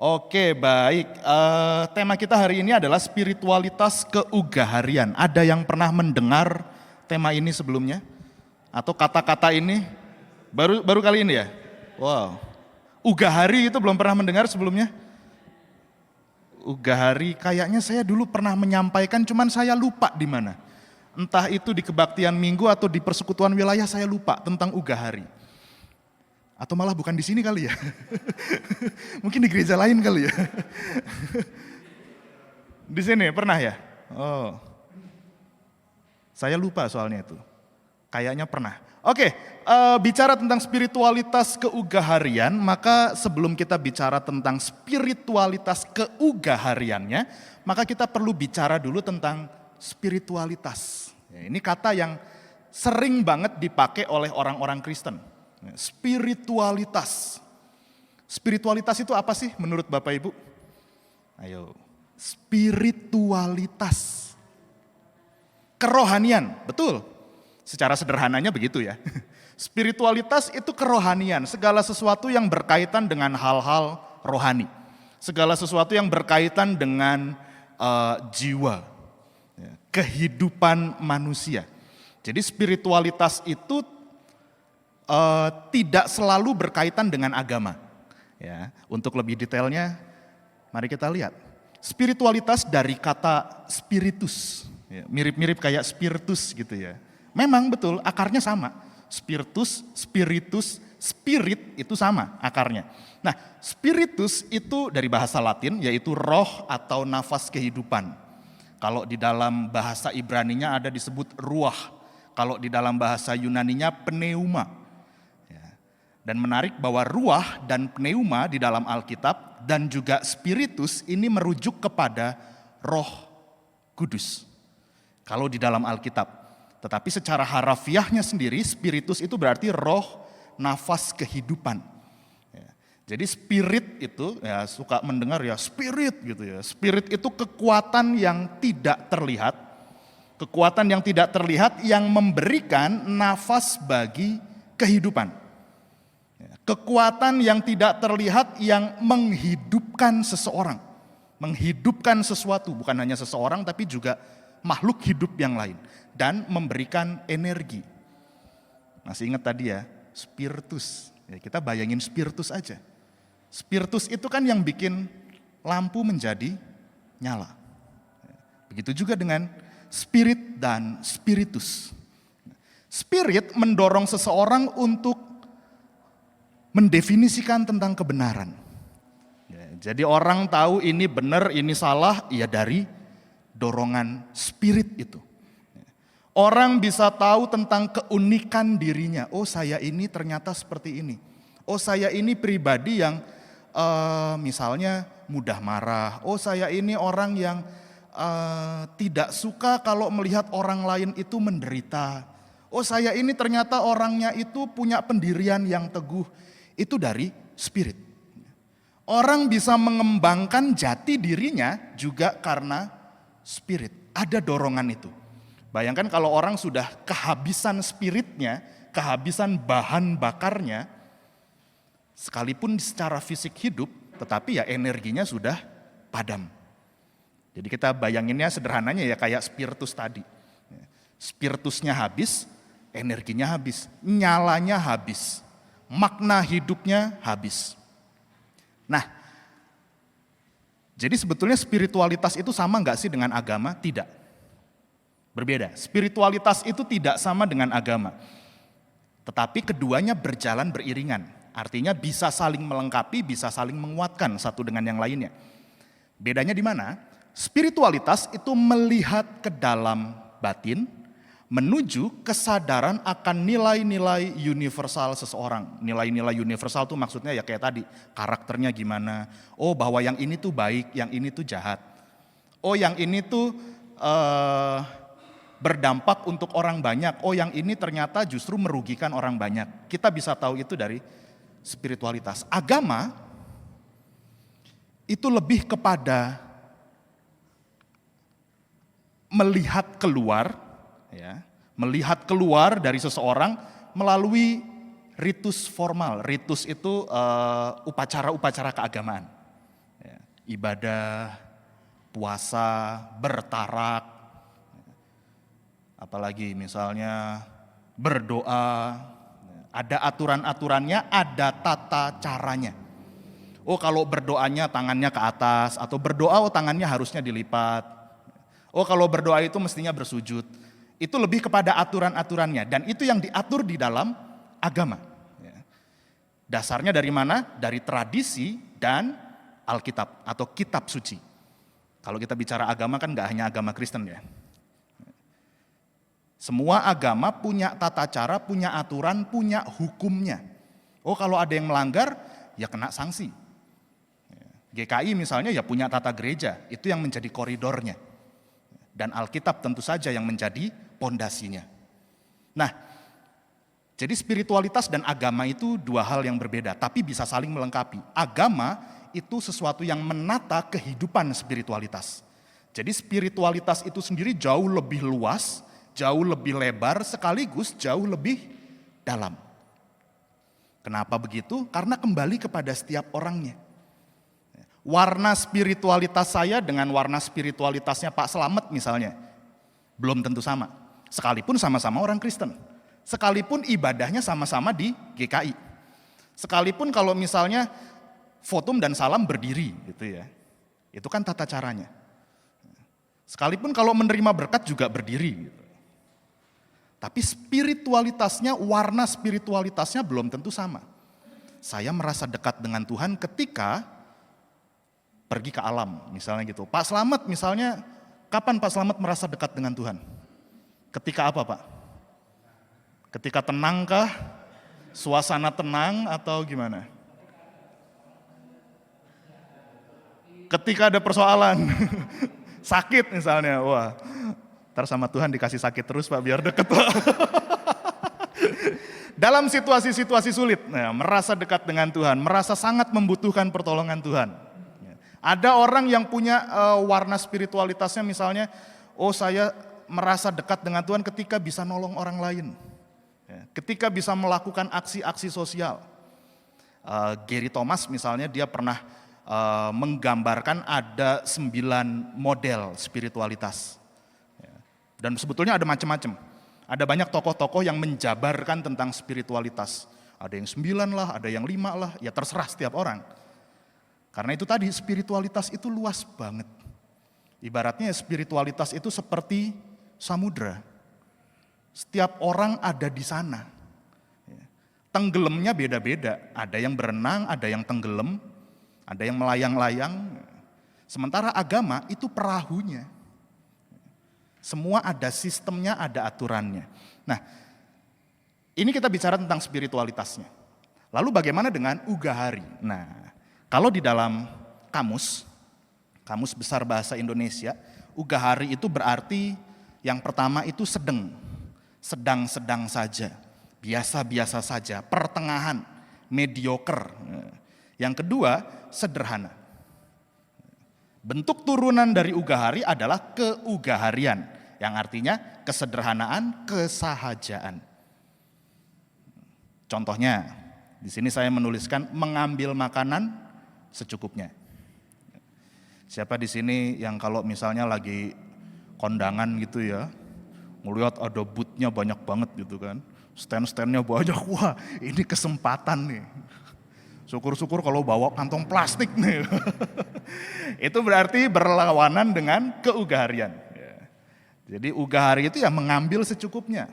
Oke, baik. Tema kita hari ini adalah spiritualitas keugaharian. Ada yang pernah mendengar tema ini sebelumnya? Atau kata-kata ini? Baru kali ini ya? Wow. Ugahari itu belum pernah mendengar sebelumnya? Ugahari kayaknya saya dulu pernah menyampaikan, cuman saya lupa di mana. Entah itu di kebaktian minggu atau di persekutuan wilayah, saya lupa tentang ugahari. Atau malah bukan di sini kali ya. Mungkin di gereja lain kali ya. Di sini pernah ya? Oh. Saya lupa soalnya itu. Kayaknya pernah. Oke, bicara tentang spiritualitas keugaharian, maka sebelum kita bicara tentang spiritualitas keugahariannya, maka kita perlu bicara dulu tentang spiritualitas. Ini kata yang sering banget dipakai oleh orang-orang Kristen. Spiritualitas. Spiritualitas itu apa sih menurut Bapak Ibu? Ayo, spiritualitas. Kerohanian, betul. Secara sederhananya begitu ya. Spiritualitas itu kerohanian, segala sesuatu yang berkaitan dengan hal-hal rohani. Segala sesuatu yang berkaitan dengan jiwa, kehidupan manusia. Jadi spiritualitas itu tidak selalu berkaitan dengan agama. Ya, untuk lebih detailnya, mari kita lihat. Spiritualitas dari kata spiritus, ya, mirip-mirip kayak spiritus gitu ya. Memang betul, akarnya sama. Spiritus, spirit itu sama akarnya. Nah, spiritus itu dari bahasa Latin, yaitu roh atau nafas kehidupan. Kalau di dalam bahasa Ibraninya ada disebut ruah. Kalau di dalam bahasa Yunaninya pneuma. Dan menarik bahwa ruah dan pneuma di dalam Alkitab dan juga spiritus ini merujuk kepada Roh Kudus. Kalau di dalam Alkitab. Tetapi secara harafiahnya sendiri spiritus itu berarti roh, nafas kehidupan. Jadi spirit itu ya suka mendengar ya spirit gitu ya. Spirit itu kekuatan yang tidak terlihat. Kekuatan yang tidak terlihat yang memberikan nafas bagi kehidupan. Kekuatan yang tidak terlihat yang menghidupkan seseorang. Menghidupkan sesuatu, bukan hanya seseorang tapi juga makhluk hidup yang lain. Dan memberikan energi. Masih ingat tadi ya, spiritus. Ya, kita bayangin spiritus aja. Spiritus itu kan yang bikin lampu menjadi nyala. Begitu juga dengan spirit dan spiritus. Spirit mendorong seseorang untuk mendefinisikan tentang kebenaran. Ya, jadi orang tahu ini benar, ini salah, ya dari dorongan spirit itu. Orang bisa tahu tentang keunikan dirinya. Oh, saya ini ternyata seperti ini. Oh, saya ini pribadi yang misalnya mudah marah. Oh, saya ini orang yang tidak suka kalau melihat orang lain itu menderita. Oh, saya ini ternyata orangnya itu punya pendirian yang teguh. Itu dari spirit. Orang bisa mengembangkan jati dirinya juga karena spirit. Ada dorongan itu. Bayangkan kalau orang sudah kehabisan spiritnya, kehabisan bahan bakarnya, sekalipun secara fisik hidup, tetapi ya energinya sudah padam. Jadi kita bayanginnya sederhananya ya kayak spiritus tadi. Spiritusnya habis, energinya habis, nyalanya habis. Makna hidupnya habis. Nah, jadi sebetulnya spiritualitas itu sama nggak sih dengan agama? Tidak. Berbeda. Spiritualitas itu tidak sama dengan agama. Tetapi keduanya berjalan beriringan. Artinya bisa saling melengkapi, bisa saling menguatkan satu dengan yang lainnya. Bedanya di mana? Spiritualitas itu melihat ke dalam batin, menuju kesadaran akan nilai-nilai universal seseorang. Nilai-nilai universal itu maksudnya ya kayak tadi, karakternya gimana. Oh, bahwa yang ini tuh baik, yang ini tuh jahat. Oh, yang ini tuh berdampak untuk orang banyak. Oh, yang ini ternyata justru merugikan orang banyak. Kita bisa tahu itu dari spiritualitas. Agama itu lebih kepada melihat keluar, ya, melihat keluar dari seseorang melalui ritus formal. Ritus itu upacara-upacara keagamaan. ibadah, puasa, bertarak, apalagi misalnya berdoa, ada aturan-aturannya, ada tata caranya. Oh kalau berdoanya tangannya ke atas, atau berdoa tangannya harusnya dilipat. Oh kalau berdoa itu mestinya bersujud. Itu lebih kepada aturan-aturannya, dan itu yang diatur di dalam agama. Dasarnya dari mana? Dari tradisi dan Alkitab atau kitab suci. Kalau kita bicara agama kan gak hanya agama Kristen ya. Semua agama punya tata cara, punya aturan, punya hukumnya. Oh kalau ada yang melanggar, ya kena sanksi. GKI misalnya ya punya tata gereja, itu yang menjadi koridornya. Dan Alkitab tentu saja yang menjadi pondasinya. Nah, jadi spiritualitas dan agama itu dua hal yang berbeda, tapi bisa saling melengkapi. Agama itu sesuatu yang menata kehidupan spiritualitas. Jadi spiritualitas itu sendiri jauh lebih luas, jauh lebih lebar, sekaligus jauh lebih dalam. Kenapa begitu? Karena kembali kepada setiap orangnya. Warna spiritualitas saya dengan warna spiritualitasnya Pak Slamet misalnya, belum tentu sama. Sekalipun sama-sama orang Kristen. Sekalipun ibadahnya sama-sama di GKI. Sekalipun kalau misalnya Votum dan Salam berdiri gitu ya. Itu kan tata caranya. Sekalipun kalau menerima berkat juga berdiri gitu. Tapi spiritualitasnya, warna spiritualitasnya belum tentu sama. Saya merasa dekat dengan Tuhan ketika pergi ke alam, misalnya gitu. Pak Slamet misalnya, kapan Pak Slamet merasa dekat dengan Tuhan? Ketika apa Pak? Ketika tenangkah? Suasana tenang atau gimana? Ketika ada persoalan, sakit misalnya, wah, ntar sama Tuhan dikasih sakit terus Pak biar deket Pak. Dalam situasi-situasi sulit, merasa dekat dengan Tuhan, merasa sangat membutuhkan pertolongan Tuhan. Ada orang yang punya warna spiritualitasnya misalnya, oh saya merasa dekat dengan Tuhan ketika bisa nolong orang lain. Ketika bisa melakukan aksi-aksi sosial. Gary Thomas misalnya dia pernah menggambarkan ada 9 model spiritualitas. Dan sebetulnya ada macam-macam. Ada banyak tokoh-tokoh yang menjabarkan tentang spiritualitas. Ada yang 9 lah, ada yang 5 lah, ya terserah setiap orang. Karena itu tadi spiritualitas itu luas banget. Ibaratnya spiritualitas itu seperti samudra. Setiap orang ada di sana. Tenggelamnya beda-beda. Ada yang berenang, ada yang tenggelam, ada yang melayang-layang. Sementara agama itu perahunya. Semua ada sistemnya, ada aturannya. Nah, ini kita bicara tentang spiritualitasnya. Lalu bagaimana dengan ugahari? Nah, kalau di dalam kamus besar bahasa Indonesia, ugahari itu berarti yang pertama itu sedang-sedang saja, biasa-biasa saja, pertengahan, mediocre. Yang kedua, sederhana. Bentuk turunan dari ugahari adalah keugaharian, yang artinya kesederhanaan, kesahajaan. Contohnya, di sini saya menuliskan mengambil makanan secukupnya. Siapa di sini yang kalau misalnya lagi kondangan gitu ya, ngelihat ada boothnya banyak banget gitu kan, stand-standnya banyak, wah ini kesempatan nih. Syukur-syukur kalau bawa kantong plastik nih. Itu berarti berlawanan dengan keugaharian. Jadi ugahari itu ya mengambil secukupnya.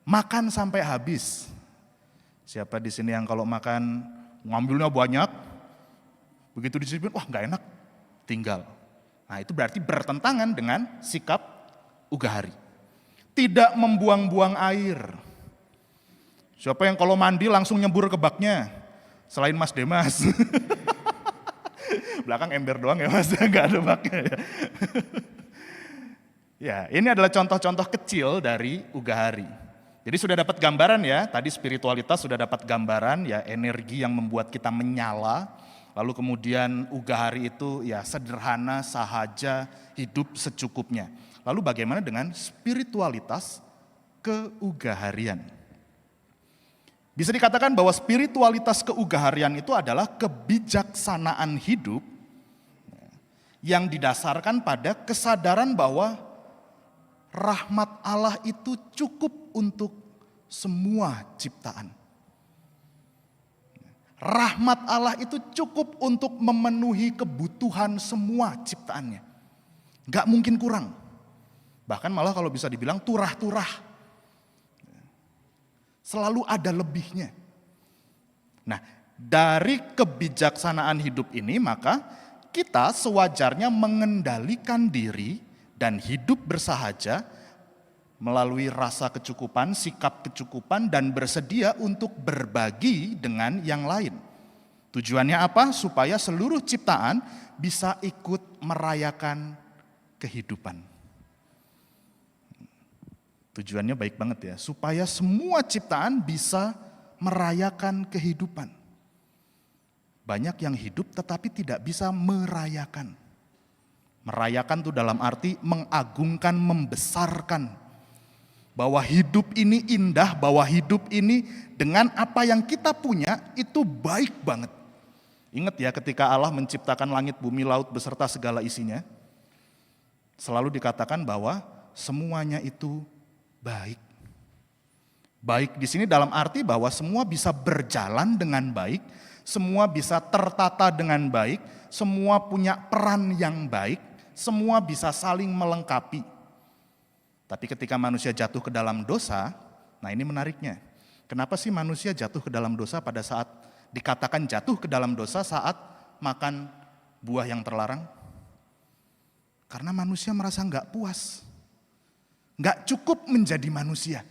Makan sampai habis. Siapa di sini yang kalau makan ngambilnya banyak, begitu disipin, wah nggak enak, tinggal. Nah itu berarti bertentangan dengan sikap ugahari. Tidak membuang-buang air. Siapa yang kalau mandi langsung nyembur ke baknya? Selain Mas Demas. Belakang ember doang ya Mas, nggak ada baknya ya. Ya, ini adalah contoh-contoh kecil dari ugahari. Jadi sudah dapat gambaran ya, tadi spiritualitas sudah dapat gambaran ya, energi yang membuat kita menyala. Lalu kemudian ugahari itu ya sederhana, sahaja, hidup secukupnya. Lalu bagaimana dengan spiritualitas keugaharian? Bisa dikatakan bahwa spiritualitas keugaharian itu adalah kebijaksanaan hidup yang didasarkan pada kesadaran bahwa rahmat Allah itu cukup untuk semua ciptaan. Rahmat Allah itu cukup untuk memenuhi kebutuhan semua ciptaannya. Gak mungkin kurang. Bahkan malah kalau bisa dibilang turah-turah. Selalu ada lebihnya. Nah, dari kebijaksanaan hidup ini maka kita sewajarnya mengendalikan diri dan hidup bersahaja melalui rasa kecukupan, sikap kecukupan, dan bersedia untuk berbagi dengan yang lain. Tujuannya apa? Supaya seluruh ciptaan bisa ikut merayakan kehidupan. Tujuannya baik banget ya, supaya semua ciptaan bisa merayakan kehidupan. Banyak yang hidup tetapi tidak bisa merayakan. Merayakan itu dalam arti mengagungkan, membesarkan. Bahwa hidup ini indah, bahwa hidup ini dengan apa yang kita punya itu baik banget. Ingat ya ketika Allah menciptakan langit, bumi, laut beserta segala isinya. Selalu dikatakan bahwa semuanya itu baik. Baik di sini dalam arti bahwa semua bisa berjalan dengan baik, semua bisa tertata dengan baik, semua punya peran yang baik, semua bisa saling melengkapi. Tapi ketika manusia jatuh ke dalam dosa, nah ini menariknya. Kenapa sih manusia jatuh ke dalam dosa pada saat dikatakan jatuh ke dalam dosa saat makan buah yang terlarang? Karena manusia merasa nggak puas. Nggak cukup menjadi manusia.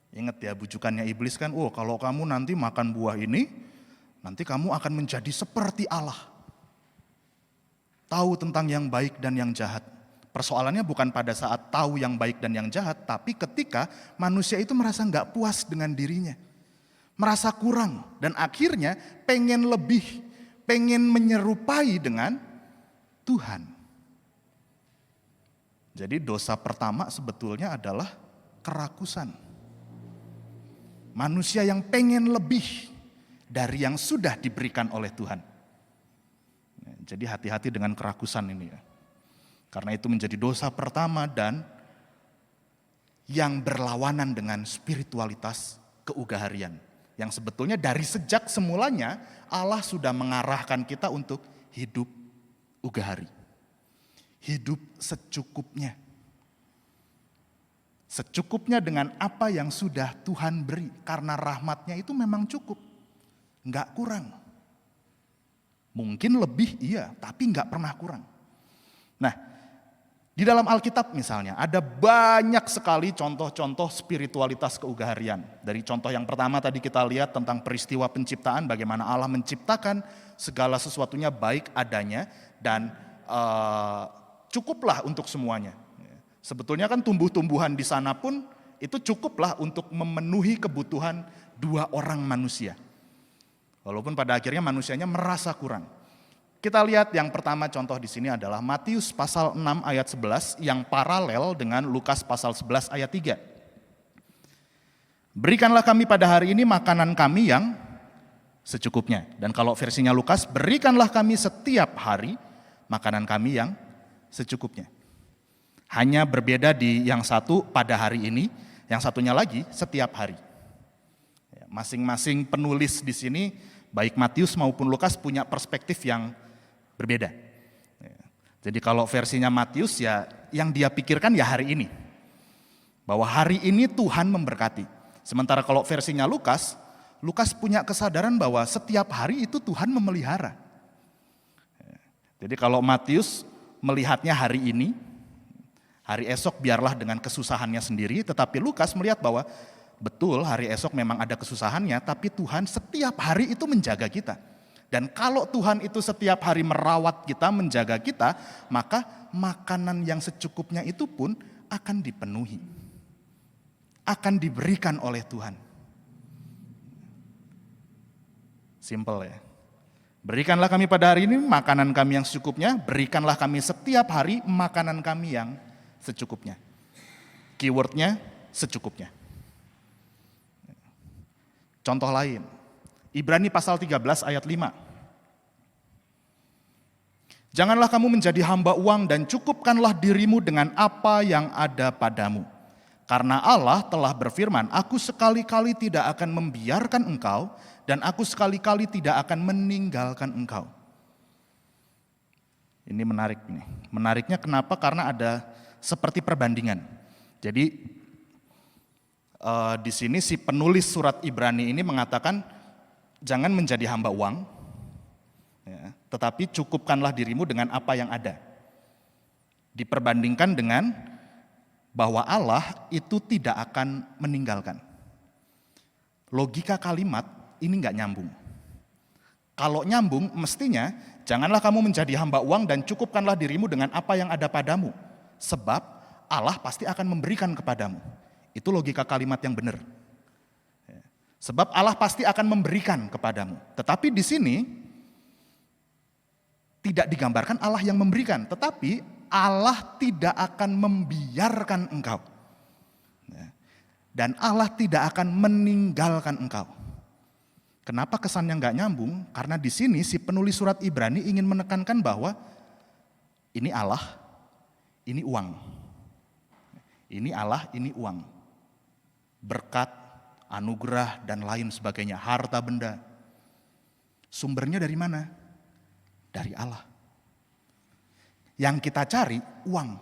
Ingat ya bujukannya iblis kan, oh kalau kamu nanti makan buah ini, nanti kamu akan menjadi seperti Allah. Tahu tentang yang baik dan yang jahat. Persoalannya bukan pada saat tahu yang baik dan yang jahat, tapi ketika manusia itu merasa nggak puas dengan dirinya. Merasa kurang dan akhirnya pengen lebih, pengen menyerupai dengan Tuhan. Jadi dosa pertama sebetulnya adalah kerakusan. Manusia yang pengen lebih dari yang sudah diberikan oleh Tuhan. Jadi hati-hati dengan kerakusan ini ya. Karena itu menjadi dosa pertama dan yang berlawanan dengan spiritualitas keugaharian. Yang sebetulnya dari sejak semulanya Allah sudah mengarahkan kita untuk hidup ugahari. Hidup secukupnya. Secukupnya dengan apa yang sudah Tuhan beri. Karena rahmatnya itu memang cukup. Enggak kurang. Mungkin lebih iya, tapi enggak pernah kurang. Nah, di dalam Alkitab misalnya ada banyak sekali contoh-contoh spiritualitas keugaharian. Dari contoh yang pertama tadi kita lihat tentang peristiwa penciptaan. Bagaimana Allah menciptakan segala sesuatunya baik adanya dan cukuplah untuk semuanya. Sebetulnya kan tumbuh-tumbuhan di sana pun itu cukuplah untuk memenuhi kebutuhan 2 orang manusia. Walaupun pada akhirnya manusianya merasa kurang. Kita lihat yang pertama contoh di sini adalah Matius pasal 6 ayat 11 yang paralel dengan Lukas pasal 11 ayat 3. Berikanlah kami pada hari ini makanan kami yang secukupnya. Dan kalau versinya Lukas, berikanlah kami setiap hari makanan kami yang secukupnya. Hanya berbeda di yang satu pada hari ini, yang satunya lagi setiap hari. Masing-masing penulis di sini, baik Matius maupun Lukas punya perspektif yang berbeda. Jadi kalau versinya Matius ya yang dia pikirkan ya hari ini. Bahwa hari ini Tuhan memberkati. Sementara kalau versinya Lukas, Lukas punya kesadaran bahwa setiap hari itu Tuhan memelihara. Jadi kalau Matius melihatnya hari ini, hari esok biarlah dengan kesusahannya sendiri, tetapi Lukas melihat bahwa betul hari esok memang ada kesusahannya, tapi Tuhan setiap hari itu menjaga kita. Dan kalau Tuhan itu setiap hari merawat kita, menjaga kita, maka makanan yang secukupnya itu pun akan dipenuhi. Akan diberikan oleh Tuhan. Simple ya. Berikanlah kami pada hari ini makanan kami yang secukupnya, berikanlah kami setiap hari makanan kami yang secukupnya. Keywordnya secukupnya. Contoh lain, Ibrani pasal 13 ayat 5. Janganlah kamu menjadi hamba uang dan cukupkanlah dirimu dengan apa yang ada padamu. Karena Allah telah berfirman, aku sekali-kali tidak akan membiarkan engkau dan aku sekali-kali tidak akan meninggalkan engkau. Ini menarik nih. Menariknya kenapa? Karena ada seperti perbandingan. Jadi di sini si penulis surat Ibrani ini mengatakan jangan menjadi hamba uang, ya, tetapi cukupkanlah dirimu dengan apa yang ada. Diperbandingkan dengan bahwa Allah itu tidak akan meninggalkan. Logika kalimat ini nggak nyambung. Kalau nyambung mestinya janganlah kamu menjadi hamba uang dan cukupkanlah dirimu dengan apa yang ada padamu. Sebab Allah pasti akan memberikan kepadamu. Itu logika kalimat yang benar. Sebab Allah pasti akan memberikan kepadamu. Tetapi di sini tidak digambarkan Allah yang memberikan, tetapi Allah tidak akan membiarkan engkau. Dan Allah tidak akan meninggalkan engkau. Kenapa kesannya nggak nyambung? Karena di sini si penulis surat Ibrani ingin menekankan bahwa ini Allah, ini uang. Ini Allah, ini uang. Berkat, anugerah, dan lain sebagainya, harta benda. Sumbernya dari mana? Dari Allah. Yang kita cari uang.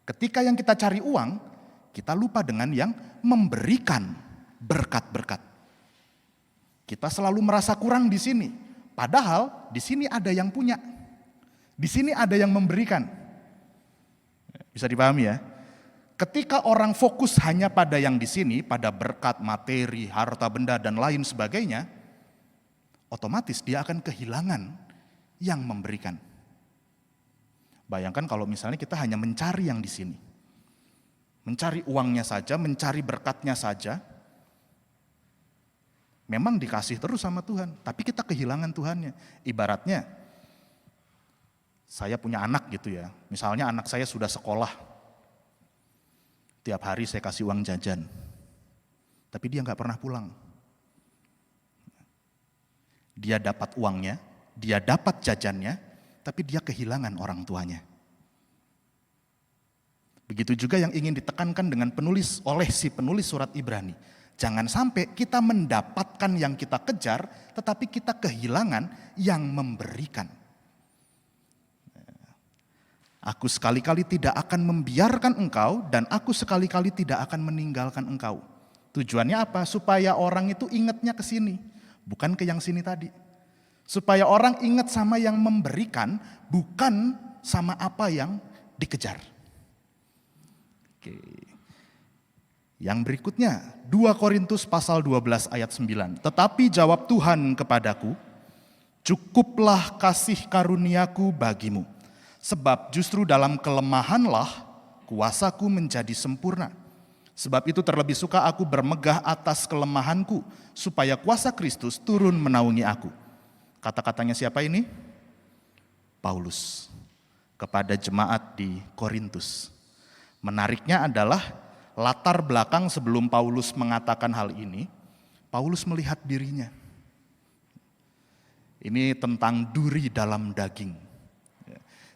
Ketika yang kita cari uang, kita lupa dengan yang memberikan berkat-berkat. Kita selalu merasa kurang di sini. Padahal di sini ada yang punya. Di sini ada yang memberikan. Bisa dipahami ya? Ketika orang fokus hanya pada yang di sini, pada berkat, materi, harta benda, dan lain sebagainya, otomatis dia akan kehilangan yang memberikan. Bayangkan kalau misalnya kita hanya mencari yang di sini. Mencari uangnya saja, mencari berkatnya saja. Memang dikasih terus sama Tuhan, tapi kita kehilangan Tuhannya. Ibaratnya, saya punya anak gitu ya. Misalnya anak saya sudah sekolah. Tiap hari saya kasih uang jajan, tapi dia nggak pernah pulang. Dia dapat uangnya, dia dapat jajannya, tapi dia kehilangan orang tuanya. Begitu juga yang ingin ditekankan oleh si penulis surat Ibrani. Jangan sampai kita mendapatkan yang kita kejar, tetapi kita kehilangan yang memberikan. Aku sekali-kali tidak akan membiarkan engkau dan aku sekali-kali tidak akan meninggalkan engkau. Tujuannya apa? Supaya orang itu ingatnya ke sini, bukan ke yang sini tadi. Supaya orang ingat sama yang memberikan, bukan sama apa yang dikejar. Oke. Yang berikutnya, 2 Korintus pasal 12 ayat 9. Tetapi jawab Tuhan kepadaku, cukuplah kasih karuniaku bagimu. Sebab justru dalam kelemahanlah kuasaku menjadi sempurna. Sebab itu terlebih suka aku bermegah atas kelemahanku, supaya kuasa Kristus turun menaungi aku. Kata-katanya siapa ini? Paulus kepada jemaat di Korintus. Menariknya adalah latar belakang sebelum Paulus mengatakan hal ini, Paulus melihat dirinya. Ini tentang duri dalam daging.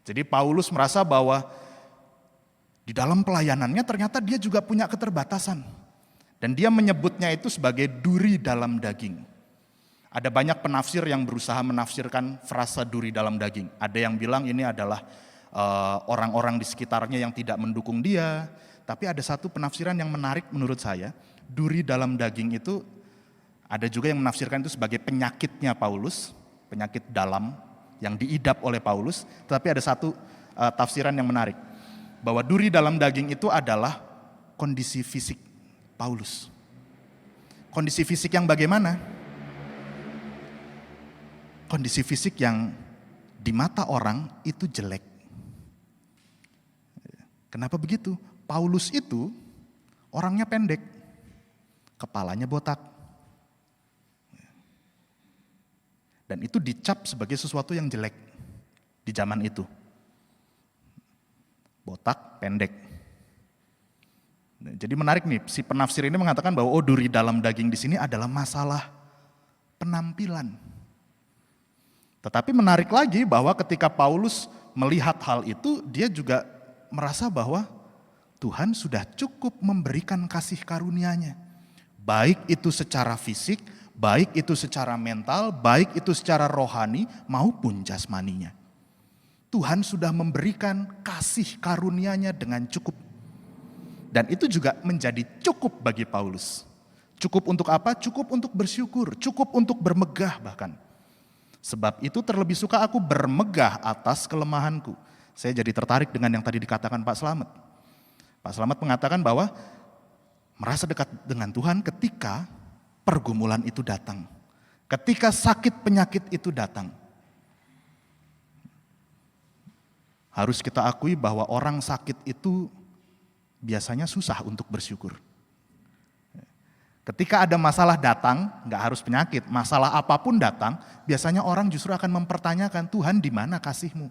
Jadi Paulus merasa bahwa di dalam pelayanannya ternyata dia juga punya keterbatasan. Dan dia menyebutnya itu sebagai duri dalam daging. Ada banyak penafsir yang berusaha menafsirkan frasa duri dalam daging. Ada yang bilang ini adalah orang-orang di sekitarnya yang tidak mendukung dia. Tapi ada satu penafsiran yang menarik menurut saya. Duri dalam daging itu ada juga yang menafsirkan itu sebagai penyakitnya Paulus. Penyakit dalam yang diidap oleh Paulus, tetapi ada satu tafsiran yang menarik, bahwa duri dalam daging itu adalah kondisi fisik Paulus. Kondisi fisik yang bagaimana? Kondisi fisik yang di mata orang itu jelek. Kenapa begitu? Paulus itu orangnya pendek, kepalanya botak. Dan itu dicap sebagai sesuatu yang jelek di zaman itu. Botak, pendek. Jadi menarik nih, si penafsir ini mengatakan bahwa duri dalam daging di sini adalah masalah penampilan. Tetapi menarik lagi bahwa ketika Paulus melihat hal itu, dia juga merasa bahwa Tuhan sudah cukup memberikan kasih karunia-Nya. Baik itu secara fisik, baik itu secara mental, baik itu secara rohani maupun jasmaninya. Tuhan sudah memberikan kasih karunia-Nya dengan cukup. Dan itu juga menjadi cukup bagi Paulus. Cukup untuk apa? Cukup untuk bersyukur, cukup untuk bermegah bahkan. Sebab itu terlebih suka aku bermegah atas kelemahanku. Saya jadi tertarik dengan yang tadi dikatakan Pak Slamet. Pak Slamet mengatakan bahwa merasa dekat dengan Tuhan ketika pergumulan itu datang. Ketika sakit penyakit itu datang. Harus kita akui bahwa orang sakit itu biasanya susah untuk bersyukur. Ketika ada masalah datang, nggak harus penyakit, masalah apapun datang, biasanya orang justru akan mempertanyakan, Tuhan di mana kasih-Mu?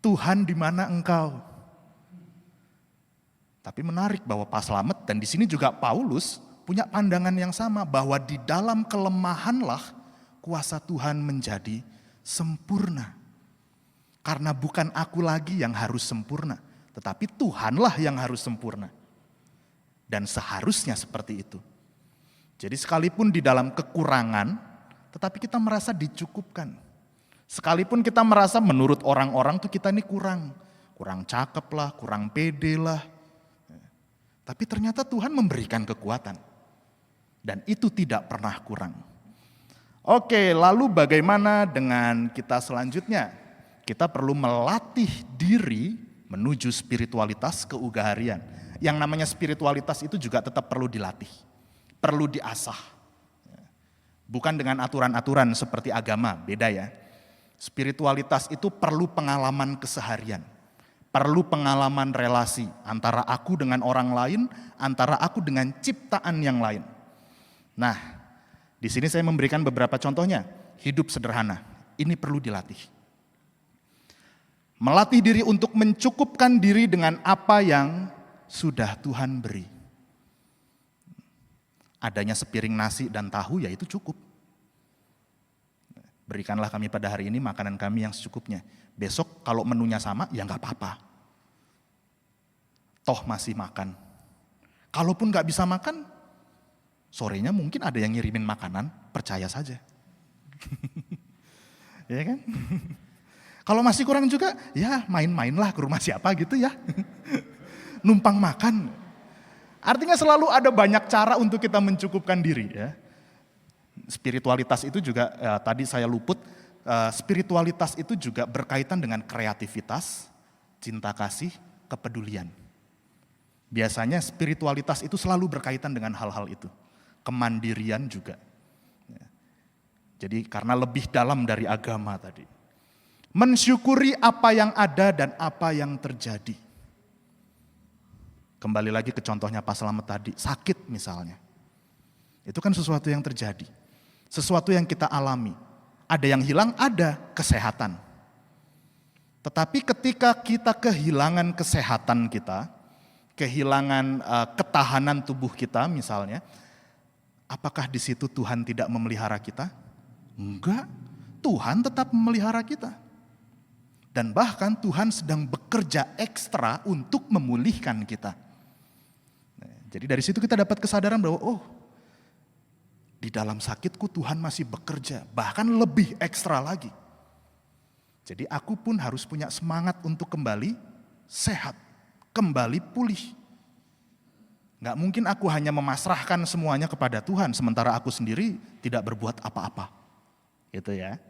Tuhan di mana Engkau? Tapi menarik bahwa Pak Slamet dan di sini juga Paulus punya pandangan yang sama, bahwa di dalam kelemahanlah kuasa Tuhan menjadi sempurna. Karena bukan aku lagi yang harus sempurna, tetapi Tuhanlah yang harus sempurna. Dan seharusnya seperti itu. Jadi sekalipun di dalam kekurangan, tetapi kita merasa dicukupkan. Sekalipun kita merasa menurut orang-orang tuh kita ini kurang cakep lah, kurang pede lah. Tapi ternyata Tuhan memberikan kekuatan. Dan itu tidak pernah kurang. Oke, lalu bagaimana dengan kita selanjutnya? Kita perlu melatih diri menuju spiritualitas keugaharian. Yang namanya spiritualitas itu juga tetap perlu dilatih, perlu diasah. Bukan dengan aturan-aturan seperti agama, beda ya. Spiritualitas itu perlu pengalaman keseharian, perlu pengalaman relasi antara aku dengan orang lain, antara aku dengan ciptaan yang lain. Nah, di sini saya memberikan beberapa contohnya. Hidup sederhana, ini perlu dilatih. Melatih diri untuk mencukupkan diri dengan apa yang sudah Tuhan beri. Adanya sepiring nasi dan tahu, ya itu cukup. Berikanlah kami pada hari ini makanan kami yang secukupnya. Besok kalau menunya sama, ya nggak apa-apa. Toh masih makan. Kalaupun nggak bisa makan, sorenya mungkin ada yang ngirimin makanan, percaya saja. Ya kan? Kalau masih kurang juga, ya main-mainlah ke rumah siapa gitu ya. Numpang makan. Artinya selalu ada banyak cara untuk kita mencukupkan diri ya. Spiritualitas itu juga tadi saya luput, spiritualitas itu juga berkaitan dengan kreativitas, cinta kasih, kepedulian. Biasanya spiritualitas itu selalu berkaitan dengan hal-hal itu. Kemandirian juga. Jadi karena lebih dalam dari agama tadi. Mensyukuri apa yang ada dan apa yang terjadi. Kembali lagi ke contohnya Pak Slamet tadi, sakit misalnya. Itu kan sesuatu yang terjadi. Sesuatu yang kita alami. Ada yang hilang, ada kesehatan. Tetapi ketika kita kehilangan kesehatan kita, kehilangan ketahanan tubuh kita misalnya, apakah di situ Tuhan tidak memelihara kita? Enggak, Tuhan tetap memelihara kita. Dan bahkan Tuhan sedang bekerja ekstra untuk memulihkan kita. Jadi dari situ kita dapat kesadaran bahwa di dalam sakitku Tuhan masih bekerja, bahkan lebih ekstra lagi. Jadi aku pun harus punya semangat untuk kembali sehat, kembali pulih. Gak mungkin aku hanya memasrahkan semuanya kepada Tuhan, sementara aku sendiri tidak berbuat apa-apa. Gitu ya.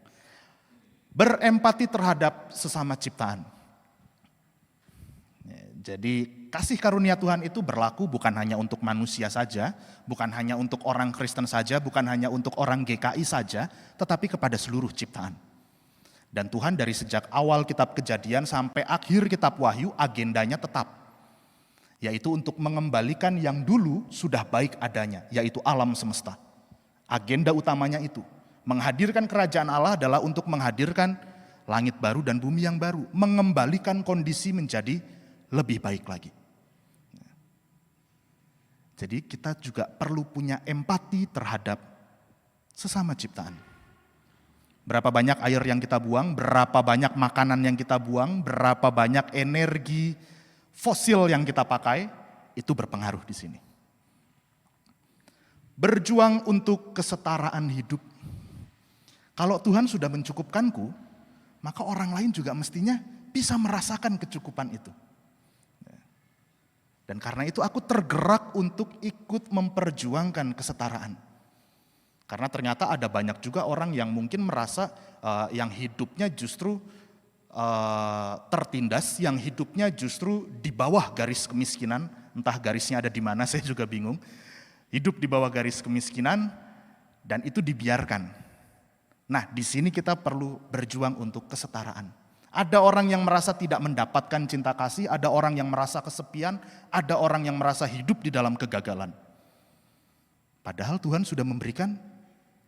Berempati terhadap sesama ciptaan. Jadi kasih karunia Tuhan itu berlaku bukan hanya untuk manusia saja, bukan hanya untuk orang Kristen saja, bukan hanya untuk orang GKI saja, tetapi kepada seluruh ciptaan. Dan Tuhan dari sejak awal kitab Kejadian sampai akhir kitab Wahyu agendanya tetap. Yaitu untuk mengembalikan yang dulu sudah baik adanya, yaitu alam semesta. Agenda utamanya itu. Menghadirkan kerajaan Allah adalah untuk menghadirkan langit baru dan bumi yang baru. Mengembalikan kondisi menjadi lebih baik lagi. Jadi kita juga perlu punya empati terhadap sesama ciptaan. Berapa banyak air yang kita buang, berapa banyak makanan yang kita buang, berapa banyak energi fosil yang kita pakai, itu berpengaruh di sini. Berjuang untuk kesetaraan hidup. Kalau Tuhan sudah mencukupkanku, maka orang lain juga mestinya bisa merasakan kecukupan itu. Dan karena itu aku tergerak untuk ikut memperjuangkan kesetaraan. Karena ternyata ada banyak juga orang yang mungkin merasa yang hidupnya justru tertindas, yang hidupnya justru di bawah garis kemiskinan, entah garisnya ada di mana, saya juga bingung. Hidup di bawah garis kemiskinan dan itu dibiarkan. Nah, di sini kita perlu berjuang untuk kesetaraan. Ada orang yang merasa tidak mendapatkan cinta kasih, ada orang yang merasa kesepian, ada orang yang merasa hidup di dalam kegagalan. Padahal Tuhan sudah memberikan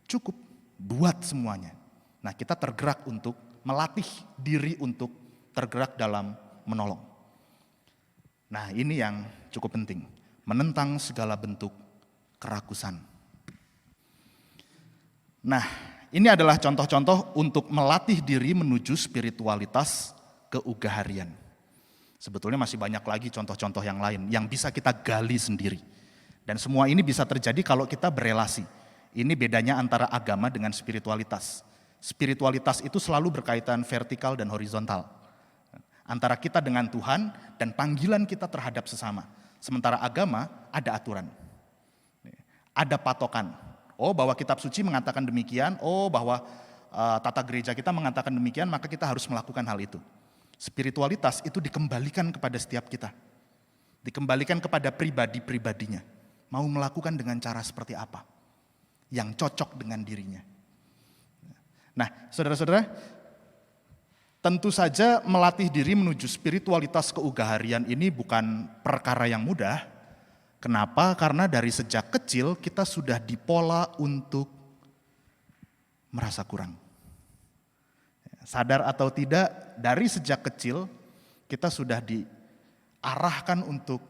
cukup buat semuanya. Nah, kita tergerak untuk melatih diri untuk tergerak dalam menolong. Nah, ini yang cukup penting, menentang segala bentuk kerakusan. Nah, ini adalah contoh-contoh untuk melatih diri menuju spiritualitas keugaharian. Sebetulnya masih banyak lagi contoh-contoh yang lain yang bisa kita gali sendiri. Dan semua ini bisa terjadi kalau kita berelasi. Ini bedanya antara agama dengan spiritualitas. Spiritualitas itu selalu berkaitan vertikal dan horizontal. Antara kita dengan Tuhan dan panggilan kita terhadap sesama. Sementara agama ada aturan. Ada patokan. Oh, bahwa kitab suci mengatakan demikian, oh bahwa tata gereja kita mengatakan demikian, maka kita harus melakukan hal itu. Spiritualitas itu dikembalikan kepada setiap kita. Dikembalikan kepada pribadi-pribadinya. Mau melakukan dengan cara seperti apa? Yang cocok dengan dirinya. Nah, saudara-saudara, tentu saja melatih diri menuju spiritualitas keugaharian ini bukan perkara yang mudah. Kenapa? Karena dari sejak kecil kita sudah dipola untuk merasa kurang. Sadar atau tidak, dari sejak kecil kita sudah diarahkan untuk,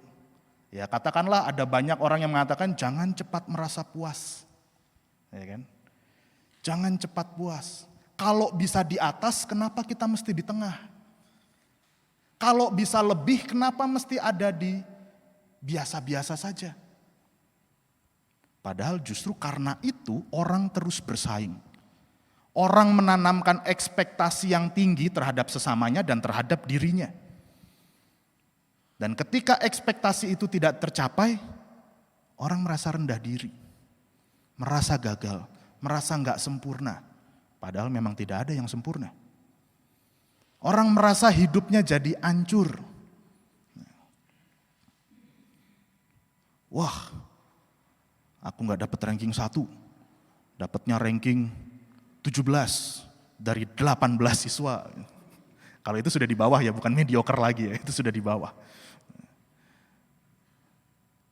ya katakanlah ada banyak orang yang mengatakan jangan cepat merasa puas. Ya kan? Jangan cepat puas. Kalau bisa di atas, kenapa kita mesti di tengah? Kalau bisa lebih, kenapa mesti ada di biasa-biasa saja? Padahal justru karena itu orang terus bersaing. Orang menanamkan ekspektasi yang tinggi terhadap sesamanya dan terhadap dirinya. Dan ketika ekspektasi itu tidak tercapai, orang merasa rendah diri, merasa gagal, merasa enggak sempurna. Padahal memang tidak ada yang sempurna. Orang merasa hidupnya jadi hancur. Wah, aku nggak dapat ranking 1, dapatnya ranking 17 dari 18 siswa. Kalau itu sudah di bawah ya, bukan mediocre lagi ya, itu sudah di bawah.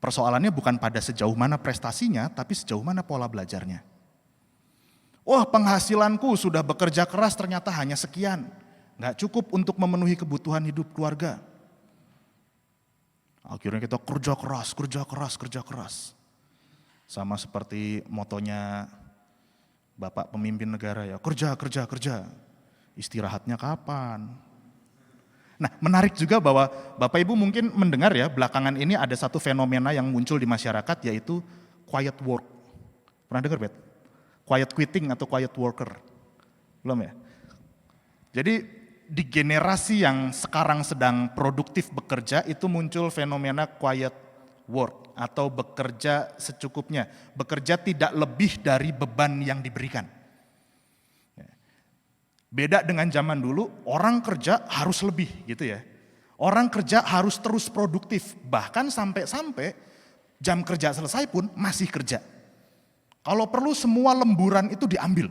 Persoalannya bukan pada sejauh mana prestasinya, tapi sejauh mana pola belajarnya. Wah, penghasilanku sudah bekerja keras ternyata hanya sekian, nggak cukup untuk memenuhi kebutuhan hidup keluarga. Akhirnya kita kerja keras. Sama seperti motonya Bapak pemimpin negara ya, kerja. Istirahatnya kapan? Nah, menarik juga bahwa Bapak Ibu mungkin mendengar ya, belakangan ini ada satu fenomena yang muncul di masyarakat yaitu quiet work. Pernah dengar, Bet? Quiet quitting atau quiet worker? Belum ya? Jadi di generasi yang sekarang sedang produktif bekerja itu muncul fenomena quiet work atau bekerja secukupnya, bekerja tidak lebih dari beban yang diberikan. Beda dengan zaman dulu, orang kerja harus lebih gitu ya. Orang kerja harus terus produktif, bahkan sampai jam kerja selesai pun masih kerja. Kalau perlu semua lemburan itu diambil.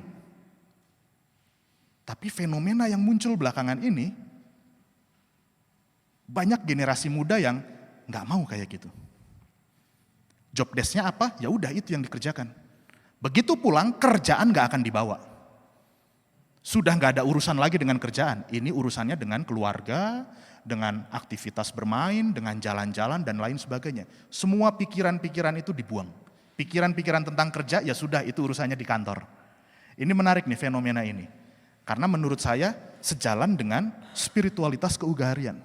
Tapi fenomena yang muncul belakangan ini, banyak generasi muda yang nggak mau kayak gitu. Job desk-nya apa? Ya udah itu yang dikerjakan. Begitu pulang kerjaan nggak akan dibawa. Sudah nggak ada urusan lagi dengan kerjaan, ini urusannya dengan keluarga, dengan aktivitas bermain, dengan jalan-jalan dan lain sebagainya. Semua pikiran-pikiran itu dibuang. Pikiran-pikiran tentang kerja ya sudah, itu urusannya di kantor. Ini menarik nih fenomena ini. Karena menurut saya sejalan dengan spiritualitas keugaharian.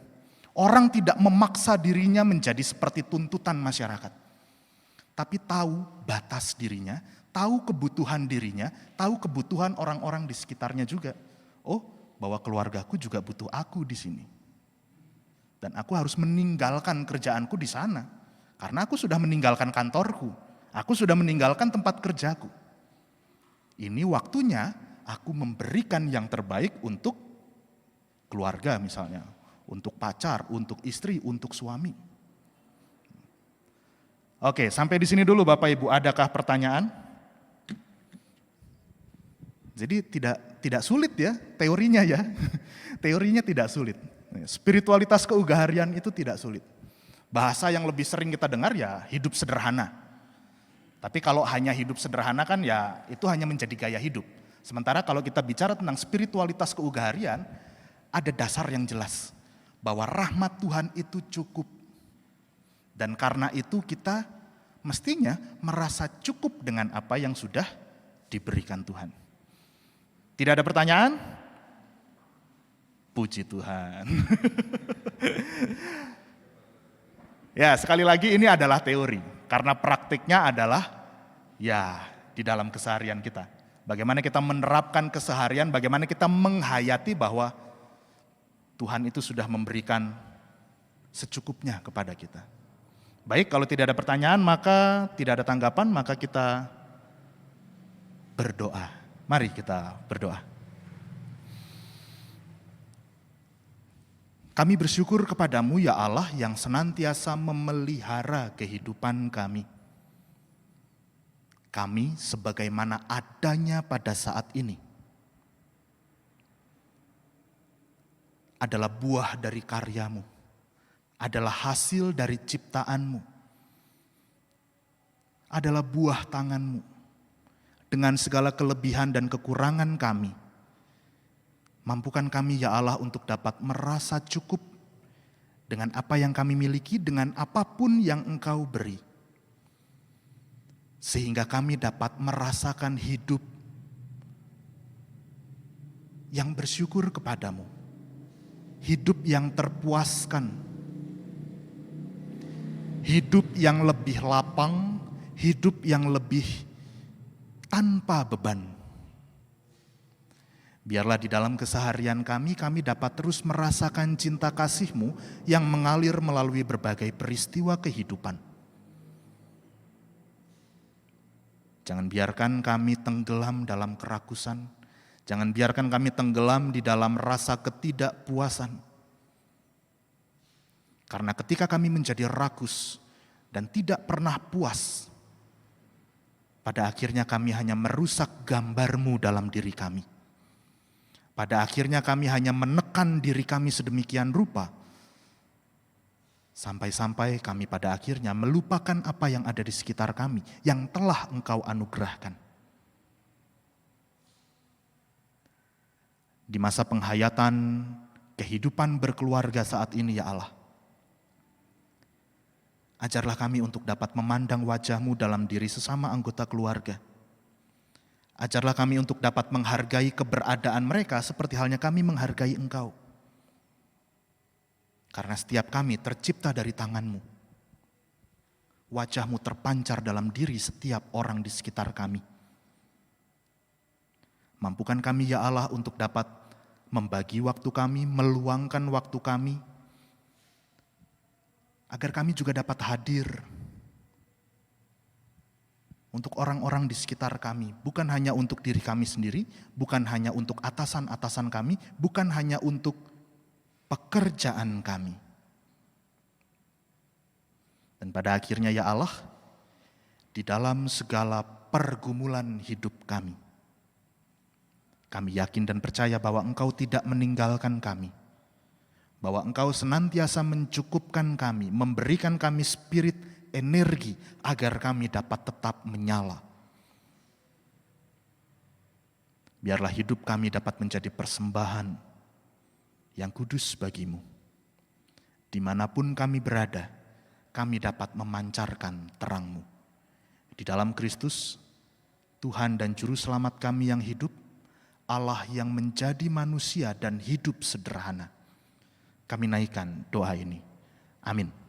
Orang tidak memaksa dirinya menjadi seperti tuntutan masyarakat. Tapi tahu batas dirinya, tahu kebutuhan dirinya, tahu kebutuhan orang-orang di sekitarnya juga. Oh, bahwa keluargaku juga butuh aku di sini. Dan aku harus meninggalkan kerjaanku di sana. Karena aku sudah meninggalkan kantorku. Aku sudah meninggalkan tempat kerjaku. Ini waktunya aku memberikan yang terbaik untuk keluarga misalnya. Untuk pacar, untuk istri, untuk suami. Oke, sampai di sini dulu Bapak Ibu. Adakah pertanyaan? Jadi tidak sulit ya teorinya ya. Teorinya tidak sulit. Spiritualitas keugaharian itu tidak sulit. Bahasa yang lebih sering kita dengar ya hidup sederhana. Tapi kalau hanya hidup sederhana kan ya itu hanya menjadi gaya hidup. Sementara kalau kita bicara tentang spiritualitas keugaharian, ada dasar yang jelas. Bahwa rahmat Tuhan itu cukup. Dan karena itu kita mestinya merasa cukup dengan apa yang sudah diberikan Tuhan. Tidak ada pertanyaan? Puji Tuhan. Ya, sekali lagi ini adalah teori. Karena praktiknya adalah ya di dalam keseharian kita. Bagaimana kita menerapkan keseharian, bagaimana kita menghayati bahwa Tuhan itu sudah memberikan secukupnya kepada kita. Baik, kalau tidak ada pertanyaan, maka tidak ada tanggapan, maka kita berdoa. Mari kita berdoa. Kami bersyukur kepadamu ya Allah yang senantiasa memelihara kehidupan kami. Kami sebagaimana adanya pada saat ini adalah buah dari karyamu, adalah hasil dari ciptaanmu, adalah buah tanganmu. Dengan segala kelebihan dan kekurangan kami, mampukan kami ya Allah untuk dapat merasa cukup dengan apa yang kami miliki, dengan apapun yang Engkau beri. Sehingga kami dapat merasakan hidup yang bersyukur kepadamu. Hidup yang terpuaskan. Hidup yang lebih lapang, hidup yang lebih tanpa beban. Biarlah di dalam keseharian kami dapat terus merasakan cinta kasih-Mu yang mengalir melalui berbagai peristiwa kehidupan. Jangan biarkan kami tenggelam dalam kerakusan. Jangan biarkan kami tenggelam di dalam rasa ketidakpuasan. Karena ketika kami menjadi rakus dan tidak pernah puas, pada akhirnya kami hanya merusak gambar-Mu dalam diri kami. Pada akhirnya kami hanya menekan diri kami sedemikian rupa, sampai-sampai kami pada akhirnya melupakan apa yang ada di sekitar kami, yang telah Engkau anugerahkan. Di masa penghayatan kehidupan berkeluarga saat ini ya Allah, ajarlah kami untuk dapat memandang wajah-Mu dalam diri sesama anggota keluarga. Ajarlah kami untuk dapat menghargai keberadaan mereka seperti halnya kami menghargai Engkau. Karena setiap kami tercipta dari tangan-Mu. Wajah-Mu terpancar dalam diri setiap orang di sekitar kami. Mampukan kami ya Allah untuk dapat membagi waktu kami, meluangkan waktu kami, agar kami juga dapat hadir untuk orang-orang di sekitar kami, bukan hanya untuk diri kami sendiri, bukan hanya untuk atasan-atasan kami, bukan hanya untuk pekerjaan kami. Dan pada akhirnya ya Allah, di dalam segala pergumulan hidup kami yakin dan percaya bahwa Engkau tidak meninggalkan kami, bahwa Engkau senantiasa mencukupkan kami, memberikan kami spirit energi agar kami dapat tetap menyala. Biarlah hidup kami dapat menjadi persembahan yang kudus bagimu. Dimanapun kami berada, kami dapat memancarkan terang-Mu. Di dalam Kristus, Tuhan dan Juru Selamat kami yang hidup, Allah yang menjadi manusia dan hidup sederhana. Kami naikkan doa ini. Amin.